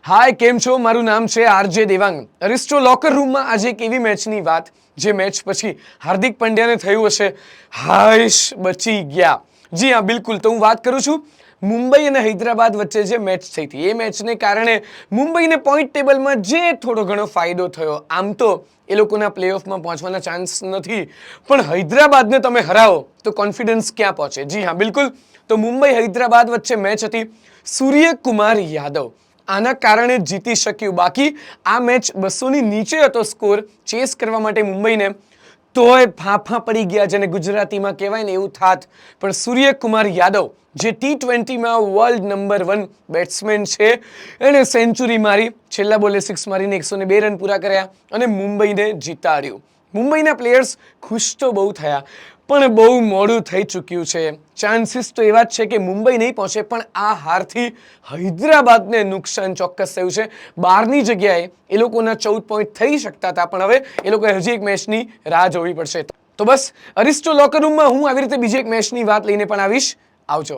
હાય, કેમ છો? મારું નામ છે આરજે દેવાંગ. અરિસ્ટો લોકર રૂમમાં આજે એક એવી મેચની વાત જે મેચ પછી હાર્દિક પંડ્યાને થયું હશે, હાઈશ બચી ગયા. જી હા, બિલકુલ. તો હું વાત કરું છું મુંબઈ અને હૈદરાબાદ વચ્ચે જે મેચ થઈ હતી એ મેચને કારણે મુંબઈને પોઈન્ટ ટેબલમાં જે થોડો ઘણો ફાયદો થયો. આમ તો એ લોકોના પ્લેઓફમાં પહોંચવાના ચાન્સ નથી, પણ હૈદરાબાદને તમે હરાવો તો કોન્ફિડન્સ ક્યાં પહોંચે? જી હા, બિલકુલ. તો મુંબઈ હૈદરાબાદ વચ્ચે મેચ હતી. સૂર્યકુમાર યાદવ આના કારણે જીતી શક્યું. બાકી આ મેચ 200ની નીચે હતો સ્કોર ચેસ કરવા માટે મુંબઈને, તોય ફાંફા પડી ગયા, જેને ગુજરાતીમાં કહેવાય ને એવું થાત. પણ સૂર્યકુમાર યાદવ જે T20માં વર્લ્ડ નંબર 1 બેટ્સમેન છે, એણે સેન્ચુરી મારી, છેલ્લા બોલે 6 મારીને 102 રન પૂરા કર્યા અને મુંબઈને જીતાડ્યું. મુંબઈના પ્લેયર્સ ખુશ તો બહુ થયા, પણ બહુ મોડું થઈ ચૂક્યું છે. ચાન્સીસ તો એવા જ છે કે મુંબઈ નહીં પહોંચે, પણ આ હારથી હૈદરાબાદને નુકસાન ચોક્કસ થયું છે. 12ની જગ્યાએ એ લોકોના 14 પોઈન્ટ થઈ શકતા હતા, પણ હવે એ લોકોએ હજી એક મેચની રાહ જોવી પડશે. તો બસ, અરિસ્ટો લોકર રૂમમાં હું આવી રીતે બીજી એક મેચની વાત લઈને પણ આવીશ. આવજો.